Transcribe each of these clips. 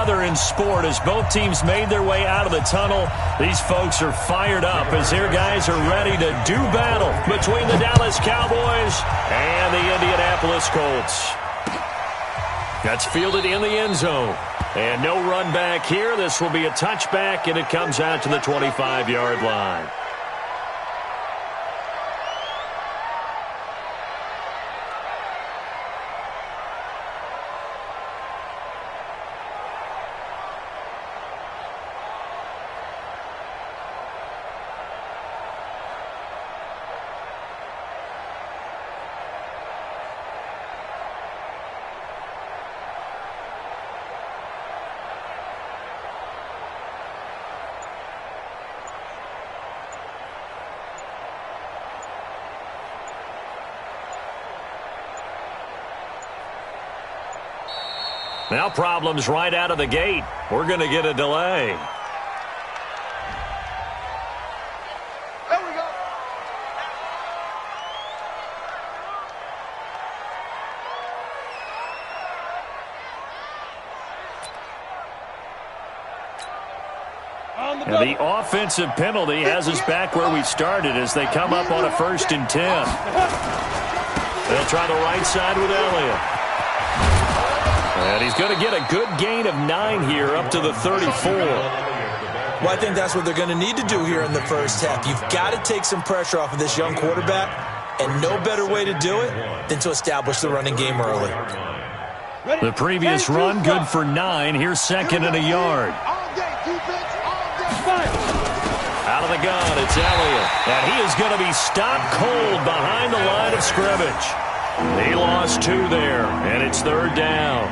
other in sport as both teams made their way out of the tunnel. These folks are fired up as their guys are ready to do battle between the Dallas Cowboys and the Indianapolis Colts. That's fielded in the end zone. And no run back here. This will be a touchback, and it comes out to the 25-yard line. Now problems right out of the gate. We're going to get a delay. There we go. And the offensive penalty has us back where we started as they come up on a 1st and 10. They'll try the right side with Elliott. And he's going to get a good gain of 9 here up to the 34. Well, I think that's what they're going to need to do here in the first half. You've got to take some pressure off of this young quarterback, and no better way to do it than to establish the running game early. The previous run, good for 9. Here's 2nd and a yard. Out of the gun, it's Elliott. And he is going to be stopped cold behind the line of scrimmage. He lost 2 there, and it's 3rd down.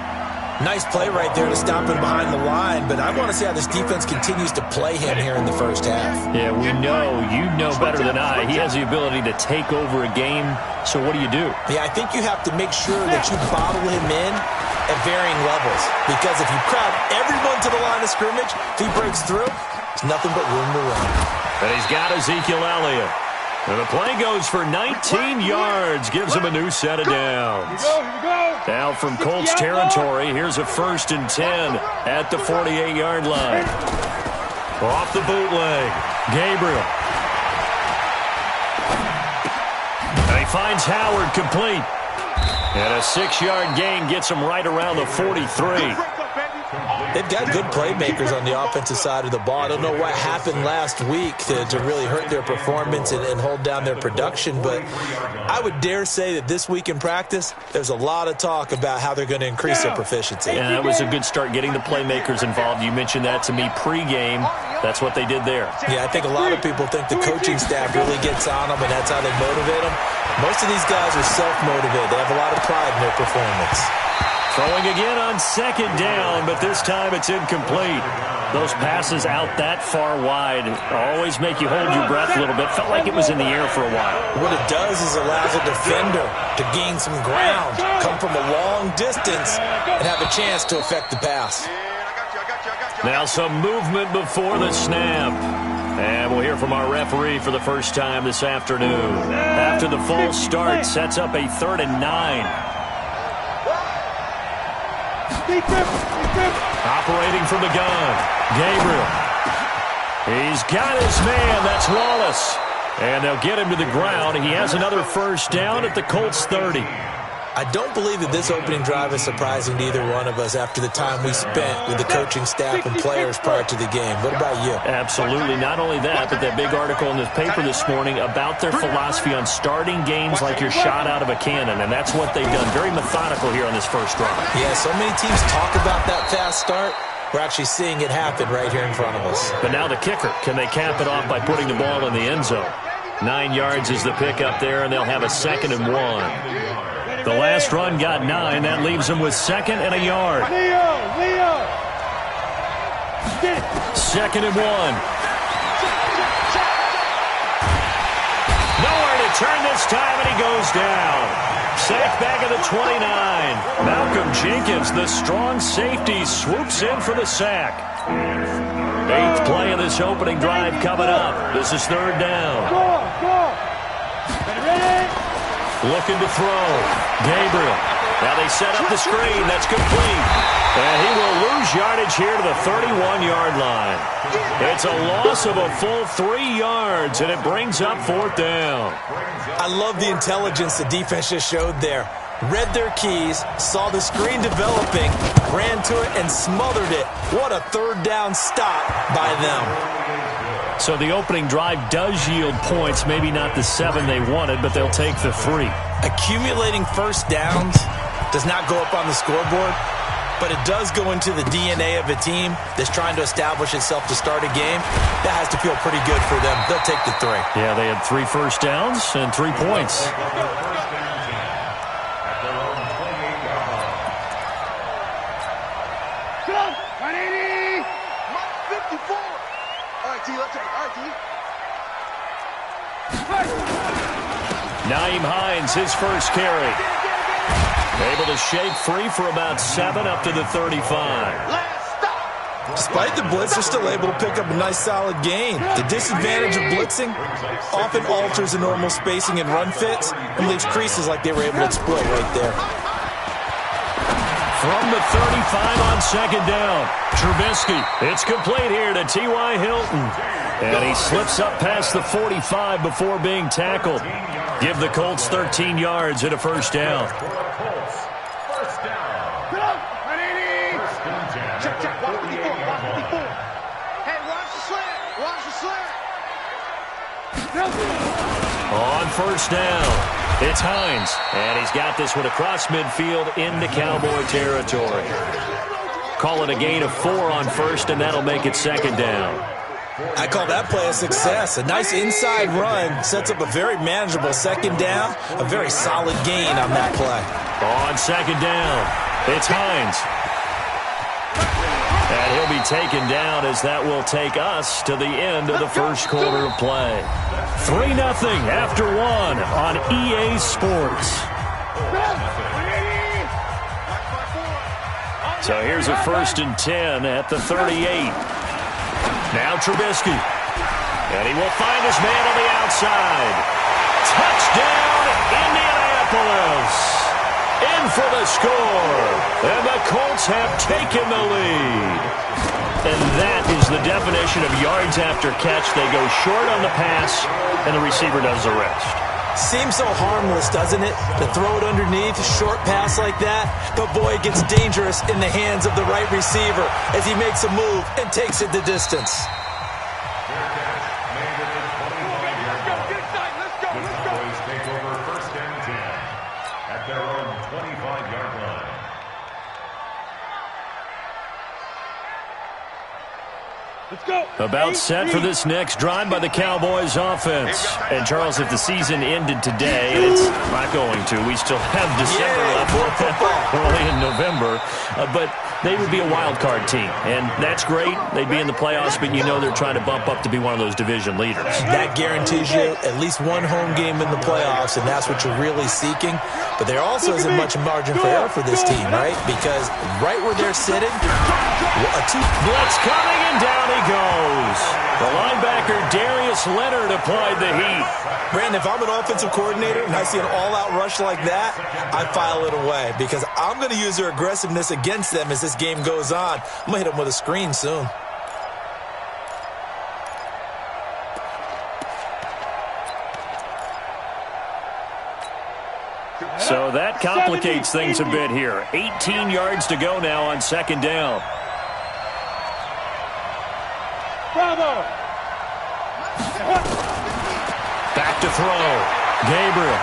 Nice play right there to stop him behind the line, but I want to see how this defense continues to play him here in the first half. Yeah, we know. You know better than I. He has the ability to take over a game, so what do you do? Yeah, I think you have to make sure that you bottle him in at varying levels, because if you crowd everyone to the line of scrimmage, if he breaks through, there's nothing but room to run. And he's got Ezekiel Elliott. And the play goes for 19 yards, gives him a new set of downs. Here we go. Now from Colts territory, here's a 1st and 10 at the 48-yard line. Off the bootleg, Gabriel. And he finds Howard complete. And a 6-yard gain gets him right around the 43. They've got good playmakers on the offensive side of the ball. I don't know what happened last week to really hurt their performance and hold down their production, but I would dare say that this week in practice, there's a lot of talk about how they're going to increase their proficiency. Yeah, that was a good start getting the playmakers involved. You mentioned that to me pregame. That's what they did there. Yeah, I think a lot of people think the coaching staff really gets on them, and that's how they motivate them. Most of these guys are self-motivated. They have a lot of pride in their performance. Throwing again on 2nd down, but this time it's incomplete. Those passes out that far wide always make you hold your breath a little bit. Felt like it was in the air for a while. What it does is allows a defender to gain some ground, come from a long distance, and have a chance to affect the pass. Now some movement before the snap. And we'll hear from our referee for the first time this afternoon. After the false start, sets up a 3rd and 9. Operating from the gun, Gabriel. He's got his man. That's Wallace. And they'll get him to the ground. He has another 1st down at the Colts 30. I don't believe that this opening drive is surprising to either one of us after the time we spent with the coaching staff and players prior to the game. What about you? Absolutely. Not only that, but that big article in the paper this morning about their philosophy on starting games like you're shot out of a cannon, and that's what they've done. Very methodical here on this first drive. Yeah, so many teams talk about that fast start. We're actually seeing it happen right here in front of us. But now the kicker. Can they cap it off by putting the ball in the end zone? 9 yards is the pickup there, and they'll have a 2nd and 1. The last run got 9. That leaves them with 2nd and a yard. Leo. 2nd and 1. Nowhere to turn this time, and he goes down. Sacked back at the 29. Malcolm Jenkins, the strong safety, swoops in for the sack. 8th play of this opening drive coming up. This is 3rd down. Go. Ready? Looking to throw. Gabriel. Now they set up the screen. That's complete. And he will lose yardage here to the 31-yard line. It's a loss of a full 3 yards, and it brings up 4th down. I love the intelligence the defense just showed there. Read their keys, saw the screen developing, ran to it, and smothered it. What a 3rd down stop by them. So the opening drive does yield points, maybe not the 7 they wanted, but they'll take the 3. Accumulating first downs does not go up on the scoreboard, but it does go into the DNA of a team that's trying to establish itself to start a game. That has to feel pretty good for them. They'll take the 3. Yeah, they had 3 first downs and 3 points. Nyheim Hines, his first carry. Able to shake free for about 7 up to the 35. Despite the blitz, they're still able to pick up a nice solid gain. The disadvantage of blitzing often alters the normal spacing and run fits and leaves creases like they were able to exploit right there. From the 35 on 2nd down, Trubisky. It's complete here to T.Y. Hilton. And he slips up past the 45 before being tackled. Give the Colts 13 yards and a 1st down. On 1st down, it's Hines. And he's got this one across midfield into Cowboy territory. Call it a gain of 4 on 1st, and that'll make it 2nd down. I call that play a success. A nice inside run sets up a very manageable 2nd down. A very solid gain on that play. On 2nd down, it's Hines. And he'll be taken down as that will take us to the end of the 1st quarter of play. 3-0 after 1 on EA Sports. So here's a 1st and 10 at the 38. Now Trubisky. And he will find his man on the outside. Touchdown, Indianapolis. In for the score. And the Colts have taken the lead. And that is the definition of yards after catch. They go short on the pass, and the receiver does the rest. Seems so harmless, doesn't it, to throw it underneath, a short pass like that? But, boy, it gets dangerous in the hands of the right receiver as he makes a move and takes it the distance. About set for this next drive by the Cowboys offense. And, Charles, if the season ended today, it's not going to. We still have December left, early in November. But they would be a wild card team. And that's great. They'd be in the playoffs, but you know they're trying to bump up to be one of those division leaders. That guarantees you at least one home game in the playoffs, and that's what you're really seeking. But there also isn't much margin for error for this team, right? Because right where they're sitting, blitz coming, and down he goes. The linebacker, Darius Leonard, applied the heat. Brandon, if I'm an offensive coordinator and I see an all-out rush like that, I file it away because I'm going to use their aggressiveness against them as this game goes on. I'm going to hit them with a screen soon. So that complicates things a bit here. 18 yards to go now on 2nd down. Bravo! Back to throw. Gabriel.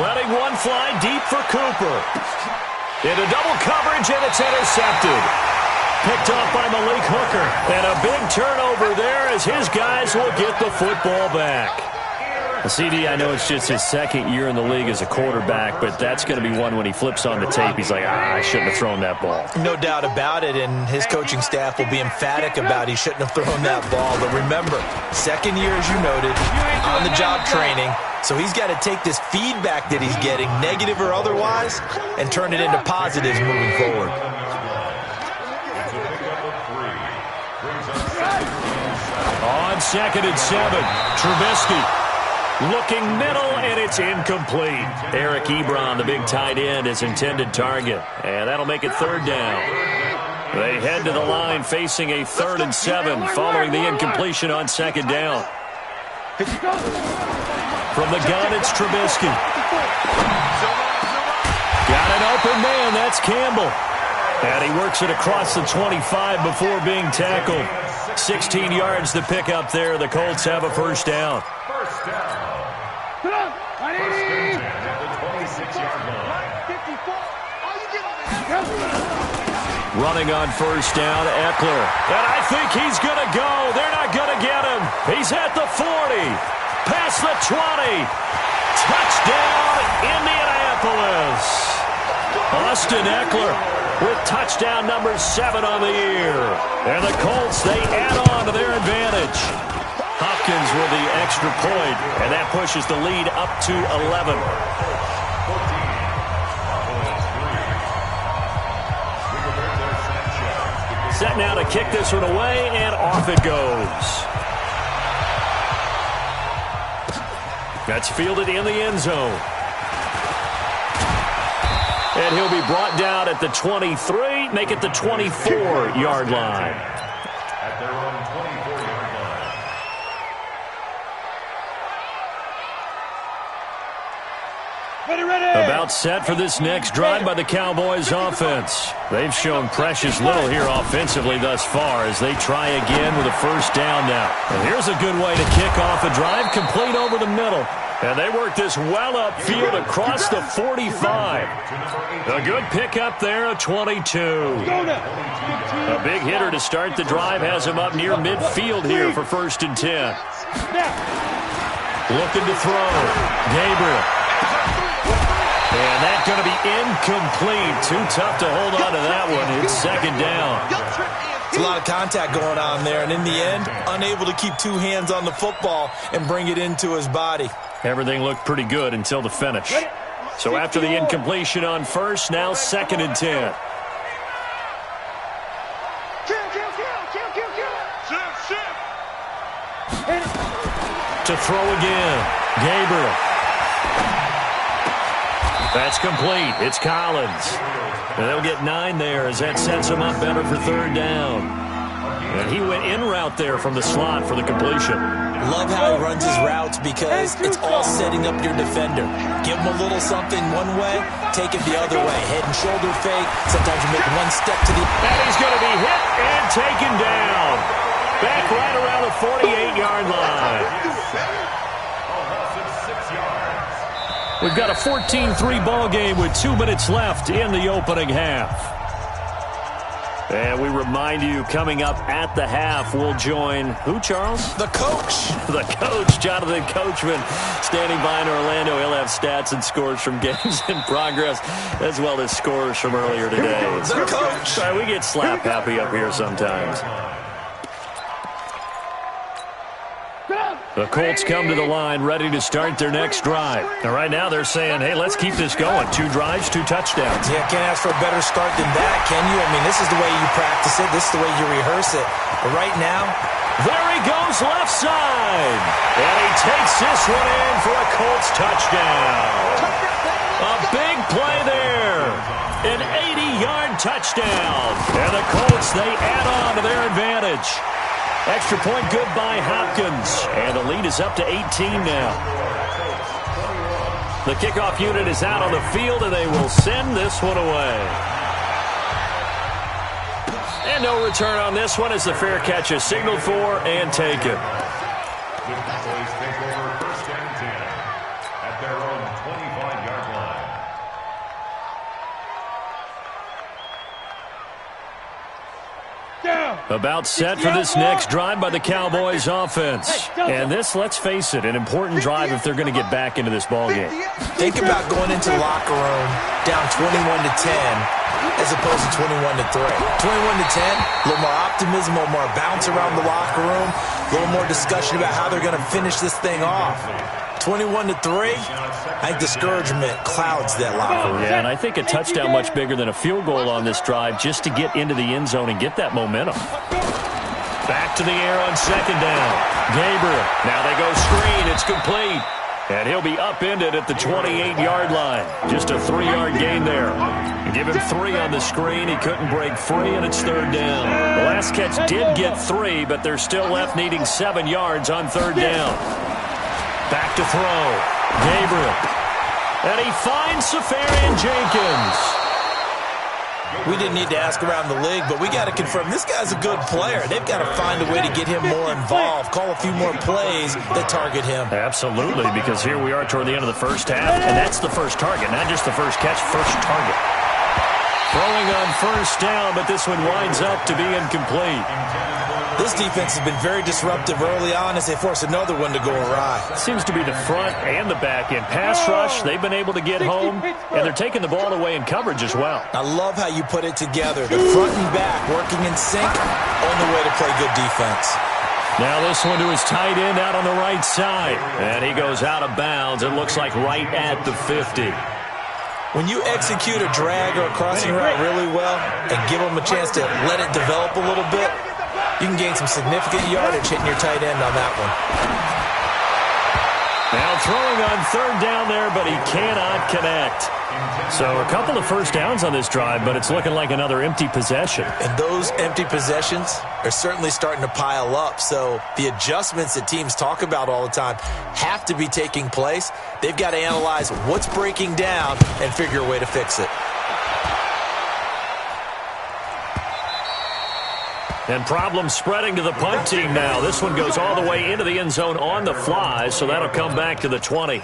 Letting one fly deep for Cooper. Into double coverage, and it's intercepted. Picked off by Malik Hooker. And a big turnover there as his guys will get the football back. CD, I know it's just his 2nd year in the league as a quarterback, but that's going to be one when he flips on the tape, he's like, I shouldn't have thrown that ball. No doubt about it, and his coaching staff will be emphatic about he shouldn't have thrown that ball. But remember, 2nd year, as you noted, on-the-job training, so he's got to take this feedback that he's getting, negative or otherwise, and turn it into positives moving forward. On 2nd and 7, Trubisky. Looking middle, and it's incomplete. Eric Ebron, the big tight end, is intended target. And that'll make it third down. They head to the line facing a 3rd and 7 following the incompletion on second down. From the gun, it's Trubisky. Got an open man. That's Campbell. And he works it across the 25 before being tackled. 16 yards to pick up there. The Colts have a first down. Running on first down, Eckler. And I think he's going to go. They're not going to get him. He's at the 40. Past the 20. Touchdown, Indianapolis. Austin Eckler with touchdown number 7 on the year. And the Colts, they add on to their advantage. Hopkins with the extra point, and that pushes the lead up to 11. Set now to kick this one away, and off it goes. That's fielded in the end zone. And he'll be brought down at the 23, make it the 24-yard line. At their own 24-yard line. Ready. About set for this next drive by the Cowboys offense. They've shown precious little here offensively thus far as they try again with a first down now. And here's a good way to kick off a drive, complete over the middle. And they work this well upfield across the 45. A good pickup there, a 22. A big hitter to start the drive has him up near midfield here for 1st and 10. Looking to throw. Gabriel. And that's going to be incomplete. Too tough to hold on to that one. It's second down. It's a lot of contact going on there, and in the end, unable to keep 2 hands on the football and bring it into his body. Everything looked pretty good until the finish. So after the incompletion on first, now 2nd and 10. To throw again. Gabriel. That's complete. It's Collins. And they'll get 9 there as that sets him up better for third down. And he went in route there from the slot for the completion. Love how he runs his routes because it's all setting up your defender. Give him a little something one way, take it the other way. Head and shoulder fake. Sometimes you make one step to the... And he's going to be hit and taken down. Back right around the 48-yard line. We've got a 14-3 ball game with 2 minutes left in the opening half. And we remind you, coming up at the half, we'll join who, Charles? The coach. The coach, Jonathan Coachman, standing by in Orlando. He'll have stats and scores from games in progress, as well as scores from earlier today. The coach. Sorry, we get slap happy up here sometimes. The Colts come to the line ready to start their next drive. And right now they're saying, hey, let's keep this going. 2 drives, 2 touchdowns. Yeah, can't ask for a better start than that, can you? I mean, this is the way you practice it. This is the way you rehearse it. But right now, there he goes left side. And he takes this one in for a Colts touchdown. A big play there. An 80-yard touchdown. And the Colts, they add on to their advantage. Extra point good by Hopkins. And the lead is up to 18 now. The kickoff unit is out on the field, and they will send this one away. And no return on this one as the fair catch is signaled for and taken. The Cowboys take over 1st and 10 at their own 25-yard line. About set for this next drive by the Cowboys offense. And this, let's face it, an important drive if they're going to get back into this ballgame. think about going into the locker room down 21-10 as opposed to 21-3. 21-10, a little more optimism, a little more bounce around the locker room, a little more discussion about how they're going to finish this thing off. 21-3, I think discouragement clouds that locker room. Yeah, and I think a touchdown much bigger than a field goal on this drive just to get into the end zone and get that momentum. Back to the air on second down. Gabriel. Now they go screen. It's complete. And he'll be upended at the 28-yard line. Just a 3-yard gain there. Give him 3 on the screen. He couldn't break free, and it's 3rd down. The last catch did get 3, but they're still left needing 7 yards on 3rd down. Back to throw. Gabriel. And he finds Safarian Jenkins. We didn't need to ask around the league, but we got to confirm this guy's a good player. They've got to find a way to get him more involved, call a few more plays that target him. Absolutely, because here we are toward the end of the first half, and that's the first target, not just the first catch, first target. Throwing on 1st down, but this one winds up to be incomplete. This defense has been very disruptive early on as they force another one to go awry. Seems to be the front and the back end. Pass rush, they've been able to get home, and they're taking the ball away in coverage as well. I love how you put it together. The front and back working in sync, only way to play good defense. Now this one to his tight end out on the right side. And he goes out of bounds. It looks like right at the 50. When you execute a drag or a crossing route really well and give them a chance to let it develop a little bit, you can gain some significant yardage hitting your tight end on that one. Now throwing on 3rd down there, but he cannot connect. So a couple of 1st downs on this drive, but it's looking like another empty possession. And those empty possessions are certainly starting to pile up. So the adjustments that teams talk about all the time have to be taking place. They've got to analyze what's breaking down and figure a way to fix it. And problems spreading to the punt team now. This one goes all the way into the end zone on the fly, so that'll come back to the 20.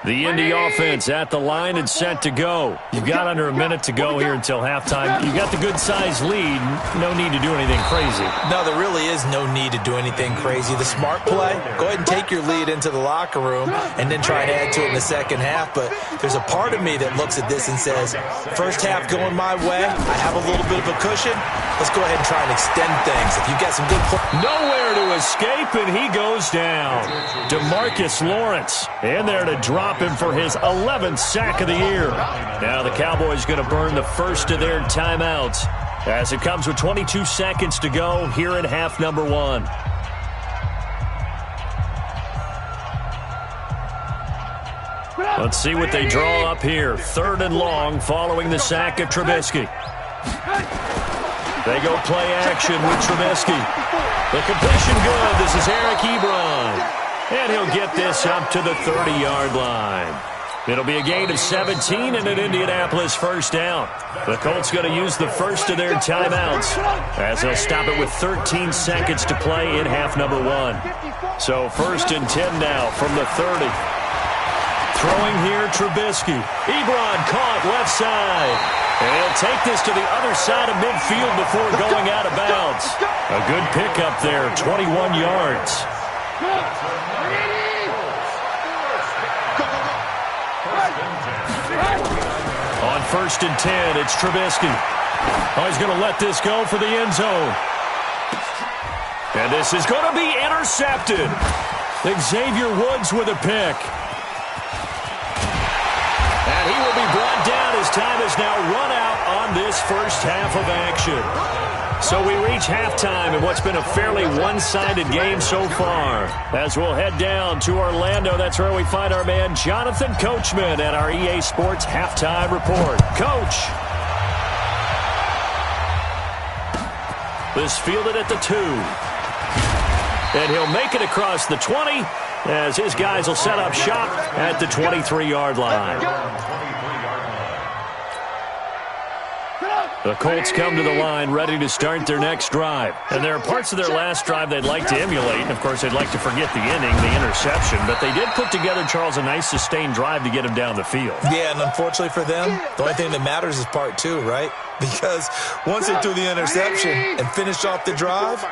The Indy offense at the line and set to go. You've got under a minute to go here until halftime. You've got the good-sized lead. No need to do anything crazy. No, there really is no need to do anything crazy. The smart play, go ahead and take your lead into the locker room and then try and add to it in the second half. But there's a part of me that looks at this and says, first half going my way, I have a little bit of a cushion. Let's go ahead and try and extend things. If you've got some good play. Nowhere to escape, and he goes down. DeMarcus Lawrence in there to drop him for his 11th sack of the year. Now the Cowboys going to burn the first of their timeouts as it comes with 22 seconds to go here in half number 1. Let's see what they draw up here. 3rd and long following the sack of Trubisky. They go play action with Trubisky. The completion good. This is Eric Ebron. And he'll get this up to the 30-yard line. It'll be a gain of 17 and an Indianapolis 1st down. The Colts going to use the first of their timeouts as they'll stop it with 13 seconds to play in half number 1. So 1st and 10 now from the 30. Throwing here, Trubisky. Ebron caught left side. And he'll take this to the other side of midfield before going out of bounds. A good pickup there, 21 yards. On 1st and 10, it's Trubisky. Oh, he's going to let this go for the end zone. And this is going to be intercepted. Xavier Woods with a pick. And he will be brought down. His time is now run out on this first half of action. So we reach halftime in what's been a fairly one-sided game so far. As we'll head down to Orlando, that's where we find our man Jonathan Coachman at our EA Sports Halftime Report. Coach. This fielded at the 2. And he'll make it across the 20 as his guys will set up shop at the 23-yard line. The Colts come to the line ready to start their next drive. And there are parts of their last drive they'd like to emulate. And, of course, they'd like to forget the inning, the interception. But they did put together, Charles, a nice sustained drive to get him down the field. Yeah, and unfortunately for them, the only thing that matters is part 2, right? Because once they threw the interception and finished off the drive,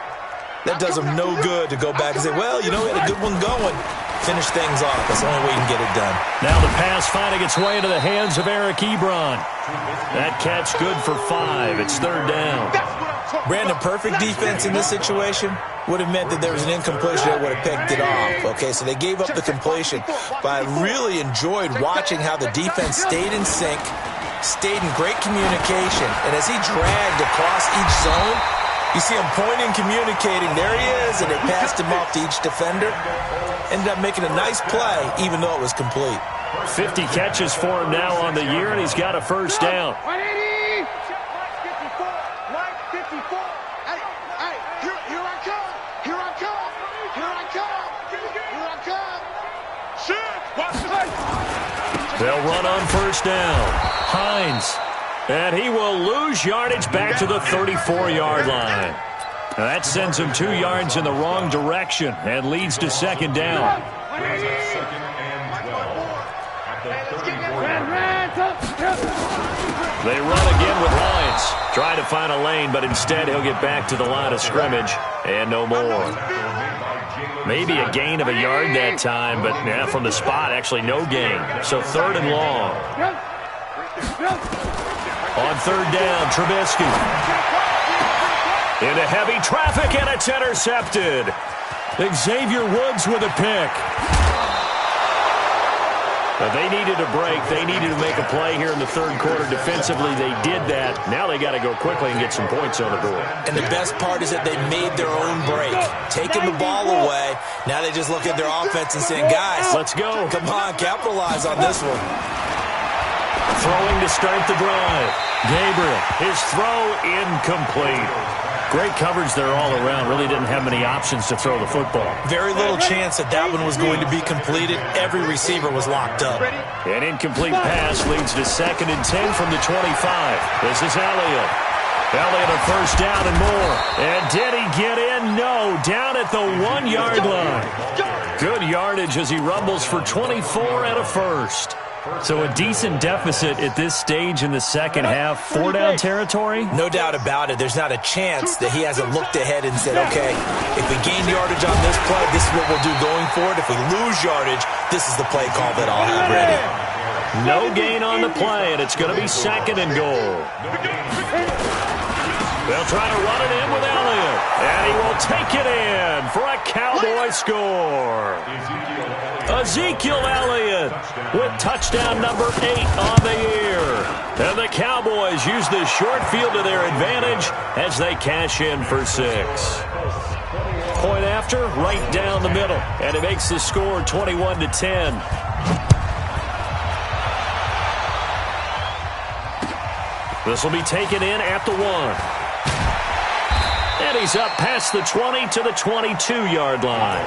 that does them no good to go back and say, well, you know, we had a good one going. Finish things off. That's the only way you can get it done. Now the pass finding its way into the hands of Eric Ebron. That catch good for 5. It's 3rd down. Brandon, perfect defense in this situation would have meant that there was an incompletion that would have picked it off. Okay, so they gave up the completion. But I really enjoyed watching how the defense stayed in sync, stayed in great communication. And as he dragged across each zone, You see him pointing, communicating. There he is, and they passed him off to each defender. Ended up making a nice play, even though it was complete. 50 catches for him now on the year, and he's got a first down. 180! 54! Hey, here I come! Here I come! Here I come! Here I come! Shit! Watch this! They'll run on first down. Hines. And he will lose yardage back to the 34-yard line. Now that sends him 2 yards in the wrong direction and leads to second down. They run again with Hines. Trying to find a lane, but instead he'll get back to the line of scrimmage and no more. Maybe a gain of a yard that time, but yeah, from the spot, actually no gain. So third and long. On third down, Trubisky. Into heavy traffic, and it's intercepted. Xavier Woods with a pick. But they needed a break. They needed to make a play here in the third quarter. Defensively, they did that. Now they got to go quickly and get some points on the board. And the best part is that they made their own break. Taking the ball away. Now they just look at their offense and saying, guys, let's go. Come on, capitalize on this one. Throwing to start the drive. Gabriel, his throw incomplete. Great coverage there all around. Really didn't have many options to throw the football. Very little chance that that one was going to be completed. Every receiver was locked up. An incomplete pass leads to second and 10 from the 25. This is Elliott. Elliott a first down and more. And did he get in? No. Down at the 1-yard line. Good yardage as he rumbles for 24 and a first. So a decent deficit at this stage in the second half. 4-down territory? No doubt about it. There's not a chance that he hasn't looked ahead and said, okay, if we gain yardage on this play, this is what we'll do going forward. If we lose yardage, this is the play call that I'll have ready. No gain on the play, and it's going to be second and goal. They'll try to run it in with Elliott, and he will take it in for a Cowboy score. Ezekiel Elliott with touchdown number 8 on the year. And the Cowboys use the short field to their advantage as they cash in for 6. Point after, right down the middle, and it makes the score 21-10. This will be taken in at the 1. And he's up past the 20 to the 22-yard line.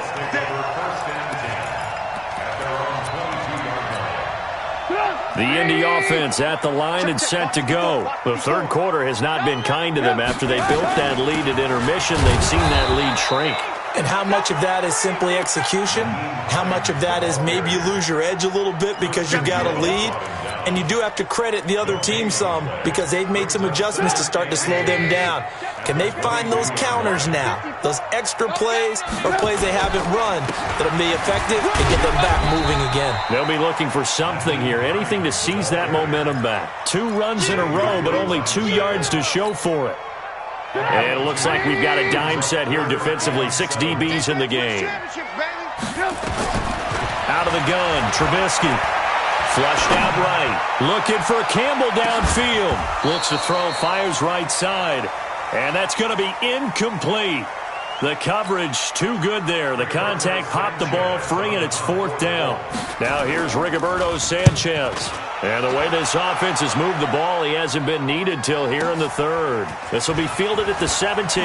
The Indy offense at the line and set to go. The third quarter has not been kind to them. After they built that lead at intermission, they've seen that lead shrink. And how much of that is simply execution? How much of that is maybe you lose your edge a little bit because you've got a lead? And you do have to credit the other team some because they've made some adjustments to start to slow them down. Can they find those counters now? Those extra plays or plays they haven't run that'll be effective and get them back moving again. They'll be looking for something here, anything to seize that momentum back. 2 runs in a row, but only 2 yards to show for it. And it looks like we've got a dime set here defensively. 6 DBs in the game. Out of the gun, Trubisky. Flushed out right. Looking for Campbell downfield. Looks to throw, fires right side. And that's going to be incomplete. The coverage too good there. The contact popped the ball free, and it's 4th down. Now here's Rigoberto Sanchez. And the way this offense has moved the ball, he hasn't been needed till here in the 3rd. This will be fielded at the 17.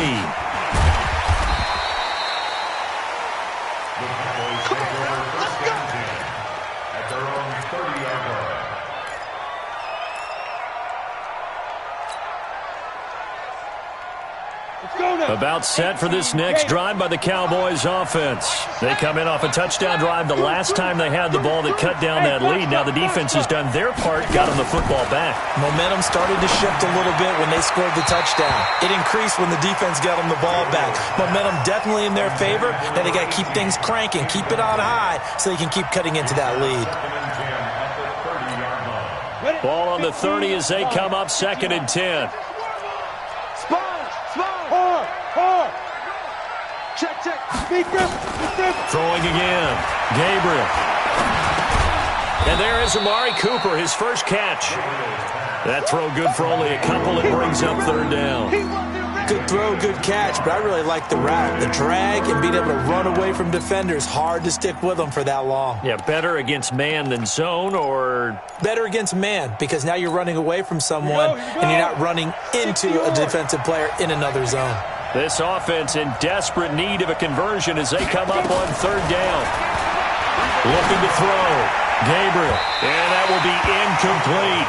About set for this next drive by the Cowboys offense. They come in off a touchdown drive the last time they had the ball that cut down that lead. Now the defense has done their part, got them the football back. Momentum started to shift a little bit when they scored the touchdown. It increased when the defense got them the ball back. Momentum definitely in their favor. Now they got to keep things cranking, keep it on high so they can keep cutting into that lead. Ball on the 30 as they come up 2nd and 10. Check. Throwing again. Gabriel. And there is Amari Cooper, his first catch. That throw good for only a couple. It brings up 3rd down. good throw, good catch, but I really like the route. The drag and being able to run away from defenders, hard to stick with them for that long. Yeah, better against man than zone, or? Better against man, because now you're running away from someone and you're not running into a defensive player in another zone. This offense in desperate need of a conversion as they come up on third down. Looking to throw. Gabriel. And that will be incomplete.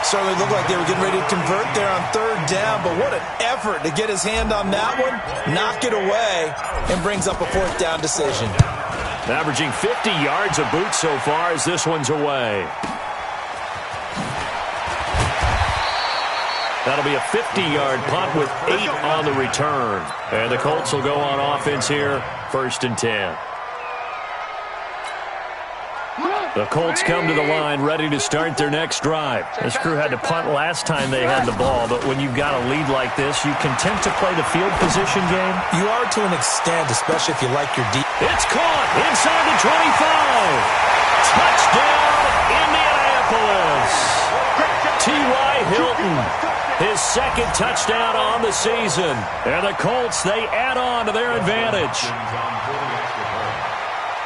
Certainly looked like they were getting ready to convert there on third down, but what an effort to get his hand on that one, knock it away, and brings up a fourth down decision. Averaging 50 yards a boot so far as this one's away. That'll be a 50-yard punt with 8 on the return. And the Colts will go on offense here, 1st and 10. The Colts come to the line ready to start their next drive. This crew had to punt last time they had the ball, but when you've got a lead like this, you content to play the field position game? You are to an extent, especially if you like your deep. It's caught inside the 25. Touchdown, Indianapolis. T.Y. Hilton, his 2nd touchdown on the season. And the Colts, they add on to their advantage.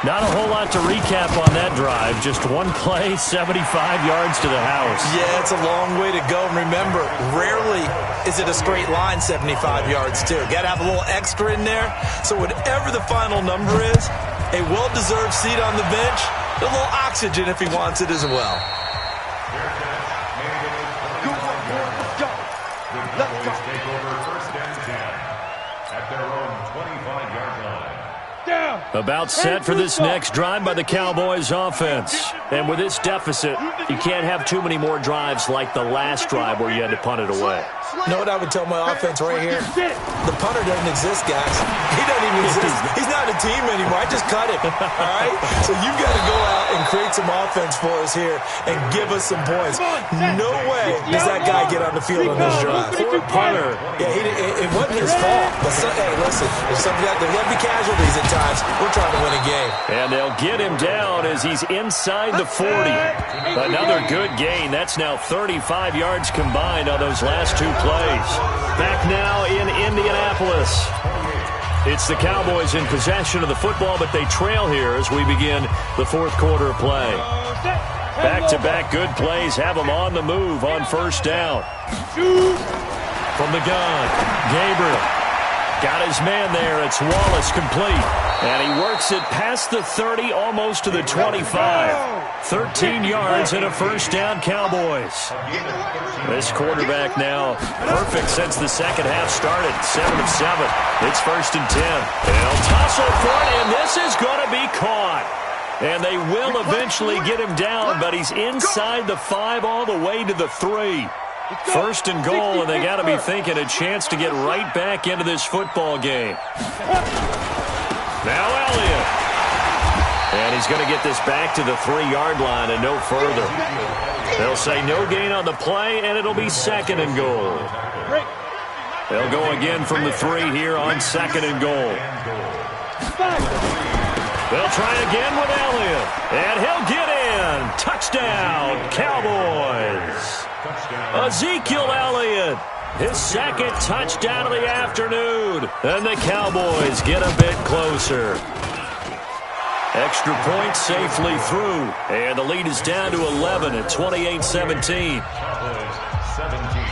Not a whole lot to recap on that drive. Just one play, 75 yards to the house. Yeah, it's a long way to go. And remember, rarely is it a straight line 75 yards, too. Got to have a little extra in there. So whatever the final number is, a well-deserved seat on the bench, a little oxygen if he wants it as well. Let's take over 1st and 10 at their own 25-yard line. About set for this next drive by the Cowboys offense. And with this deficit, you can't have too many more drives like the last drive where you had to punt it away. You know what I would tell my offense right here? The punter doesn't exist, guys. He doesn't even exist. He's not a team anymore. I just cut him. All right? So you've got to go out and create some offense for us here and give us some points. No way does that guy get on the field on this drive. Poor punter. Yeah, it wasn't his fault. But hey, listen, there's going to be casualties at times. We're trying to win a game. And they'll get him down as he's inside the 40. Another good gain. That's now 35 yards combined on those last 2 plays. Back now in Indianapolis. It's the Cowboys in possession of the football, but they trail here as we begin the 4th quarter of play. Back-to-back good plays have them on the move on 1st down. From the gun, Gabriel. Got his man there. It's Wallace complete. And he works it past the 30, almost to the 25. 13 yards and a 1st down, Cowboys. This quarterback now perfect since the 2nd half started. 7 of 7. It's 1st and 10. They'll tussle for it, and this is going to be caught. And they will eventually get him down, but he's inside the 5 all the way to the 3. 1st and goal, and they got to be thinking a chance to get right back into this football game. Now Elliott. And he's going to get this back to the 3-yard line and no further. They'll say no gain on the play, and it'll be 2nd and goal. They'll go again from the 3 here on 2nd and goal. They'll try again with Elliott. And he'll get in. Touchdown, Cowboys. Ezekiel Elliott, his 2nd touchdown of the afternoon. And the Cowboys get a bit closer. Extra point safely through. And the lead is down to 11 at 28-17. Cowboys 17.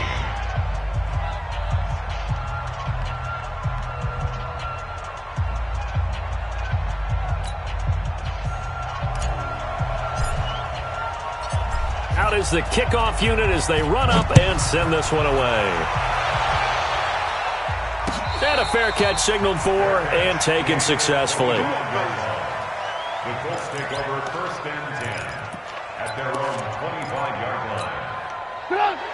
Out is the kickoff unit as they run up and send this one away. And a fair catch signaled for and taken successfully. The Colts take over 1st and 10 at their own 25-yard line.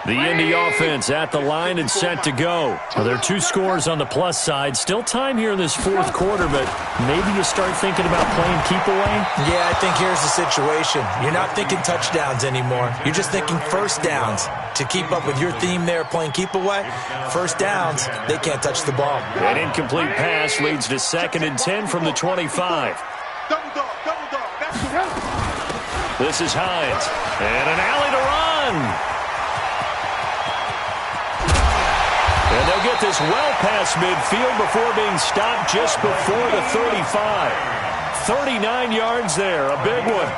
The Indy offense at the line and set to go. Well, there are 2 scores on the plus side. Still time here in this 4th quarter, but maybe you start thinking about playing keep away? Yeah, I think here's the situation. You're not thinking touchdowns anymore. You're just thinking 1st downs. To keep up with your theme there, playing keep away, 1st downs, they can't touch the ball. An incomplete pass leads to 2nd and 10 from the 25. This is Hines. And an alley to run. And they'll get this well past midfield before being stopped just before the 35. 39 yards there, a big one.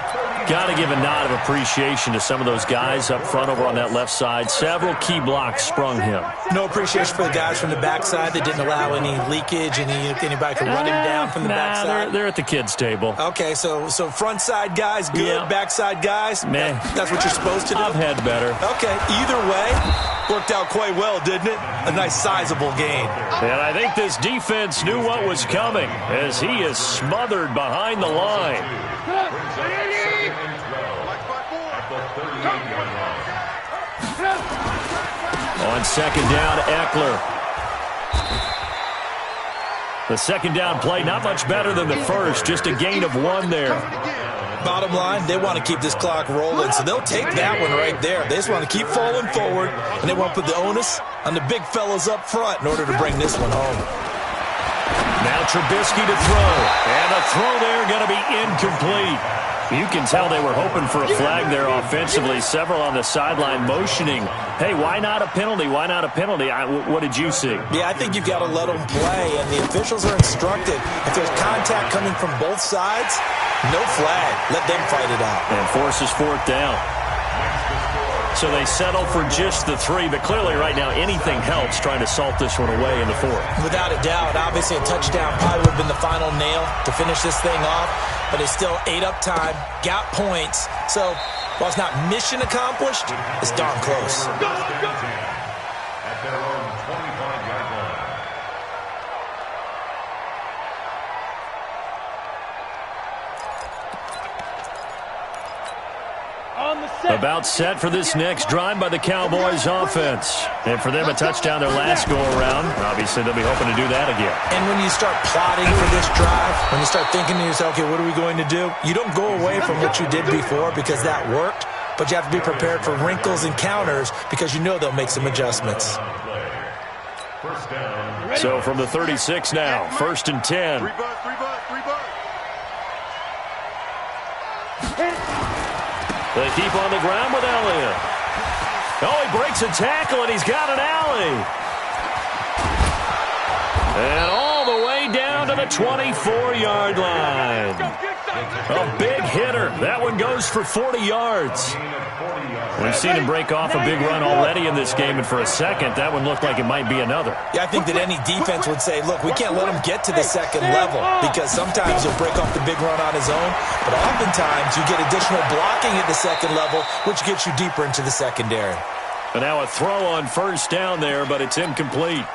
Got to give a nod of appreciation to some of those guys up front over on that left side. Several key blocks sprung him. No appreciation for the guys from the backside that didn't allow any leakage, anybody could run him down from the backside. They're at the kids' table. Okay, so front side guys, good. Yeah. Backside guys, man. That's what you're supposed to do? I've had better. Okay, either way, worked out quite well, didn't it? A nice sizable gain. And I think this defense knew what was coming as he is smothered behind the line. On second down, Eckler. The second down play, not much better than the first, just a gain of 1 there. Bottom line, they want to keep this clock rolling, so they'll take that one right there. They just want to keep falling forward, and they want to put the onus on the big fellas up front in order to bring this one home. Now Trubisky to throw, and the throw there going to be incomplete. You can tell they were hoping for a flag there offensively. Several on the sideline motioning, hey, why not a penalty? Why not a penalty? What did you see? Yeah, I think you've got to let them play, and the officials are instructed. If there's contact coming from both sides, no flag. Let them fight it out. And forces 4th down. So they settle for just the 3, but clearly right now anything helps trying to salt this one away in the 4th. Without a doubt, obviously a touchdown probably would have been the final nail to finish this thing off, but it's still ate up time, got points. So while it's not mission accomplished, it's darn close. At their own 25-yard line. About set for this next drive by the Cowboys offense. And for them, a touchdown their last go-around. Obviously, they'll be hoping to do that again. And when you start plotting for this drive, when you start thinking to yourself, okay, what are we going to do? You don't go away from what you did before because that worked, but you have to be prepared for wrinkles and counters because you know they'll make some adjustments. So from the 36 now, 1st and 10. They keep on the ground with Elliott. Oh, he breaks a tackle, and he's got an alley. And all the way down to the 24-yard line. A big hitter. That one goes for 40 yards. We've seen him break off a big run already in this game, and for a second, that one looked like it might be another. Yeah, I think that any defense would say, look, we can't let him get to the second level because sometimes he'll break off the big run on his own, but oftentimes you get additional blocking at the second level, which gets you deeper into the secondary. And now a throw on 1st down there, but it's incomplete.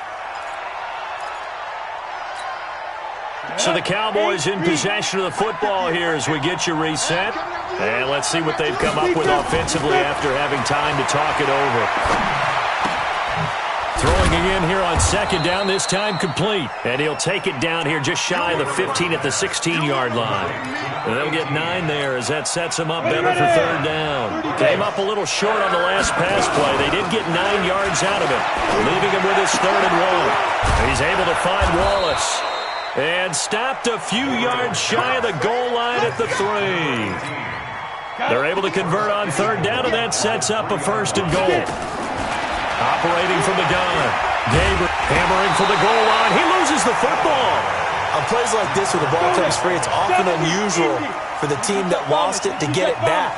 So the Cowboys in possession of the football here as we get you reset. And let's see what they've come up with offensively after having time to talk it over. Throwing again here on 2nd down, this time complete. And he'll take it down here just shy of the 15 at the 16-yard line. And they'll get 9 there as that sets him up better for 3rd down. Came up a little short on the last pass play. They did get 9 yards out of it, leaving him with his 3rd and 1. He's able to find Wallace. And stopped a few yards shy of the goal line at the 3. They're able to convert on 3rd down, and that sets up a 1st and goal. Operating from the gun. Gabriel hammering for the goal line. He loses the football. On plays like this where the ball comes free, it's often unusual for the team that lost it to get it back.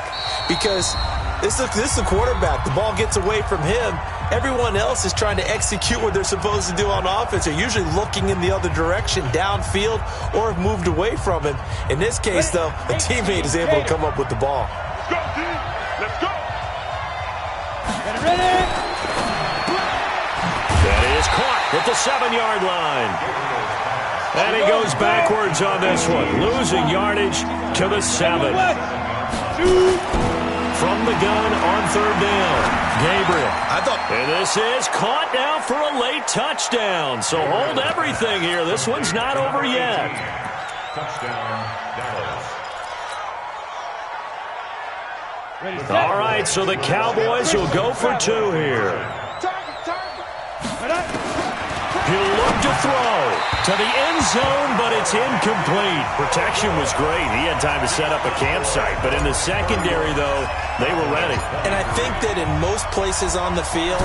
Because this is the quarterback. The ball gets away from him. Everyone else is trying to execute what they're supposed to do on offense. They're usually looking in the other direction, downfield, or have moved away from him. In this case, though, a teammate is able to come up with the ball. Let's go, team. Let's go. That is caught at the 7-yard line. And he goes backwards on this one, losing yardage to the 7. From the gun on 3rd down. Gabriel. And this is caught now for a late touchdown. So hold everything here. This one's not over yet. Touchdown, Dallas. All right, so the Cowboys will go for 2 here. He'll look to throw to the end zone, but it's incomplete. Protection was great. He had time to set up a campsite, but in the secondary, though, they were ready. And I think that in most places on the field,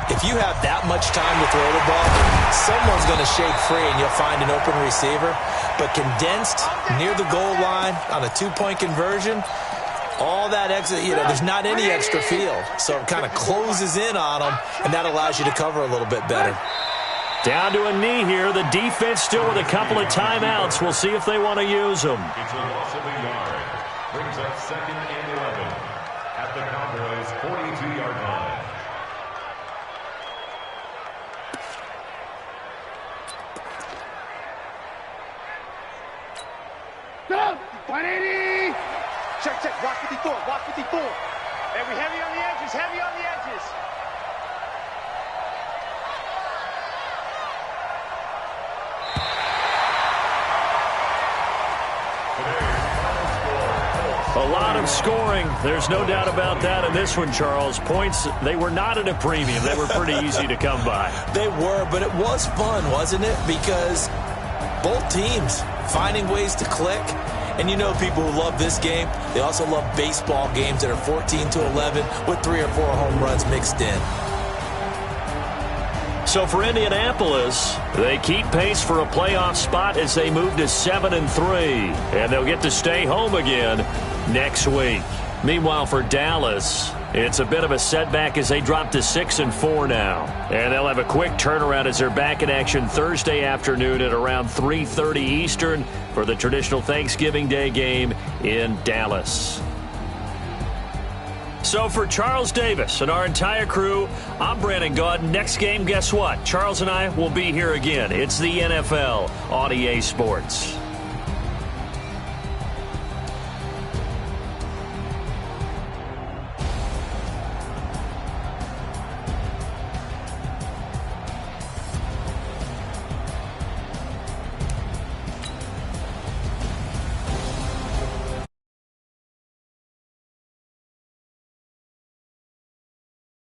If you have that much time to throw the ball, someone's going to shake free and you'll find an open receiver. But condensed near the goal line on a two-point conversion, all that extra, there's not any extra field. So it kind of closes in on them, and that allows you to cover a little bit better. Down to a knee here. The defense still with a couple of timeouts. We'll see if they want to use them. It's a loss of a yard. Brings up 2nd and 11 at the Cowboys' 42-yard line. Go! 180! Check. Block 54. Block 54. Heavy on the edges. Heavy on the edges. A lot of scoring. There's no doubt about that in this one, Charles. Points, they were not at a premium. They were pretty easy to come by. They were, but it was fun, wasn't it? Because both teams finding ways to click. And people who love this game, they also love baseball games that are 14-11 with 3 or 4 home runs mixed in. So for Indianapolis, they keep pace for a playoff spot as they move to 7-3. And they'll get to stay home again next week. Meanwhile, for Dallas, it's a bit of a setback as they drop to 6-4 now. And they'll have a quick turnaround as they're back in action Thursday afternoon at around 3:30 Eastern for the traditional Thanksgiving Day game in Dallas. So for Charles Davis and our entire crew, I'm Brandon Gaudin. Next game, guess what? Charles and I will be here again. It's the NFL on EA Sports.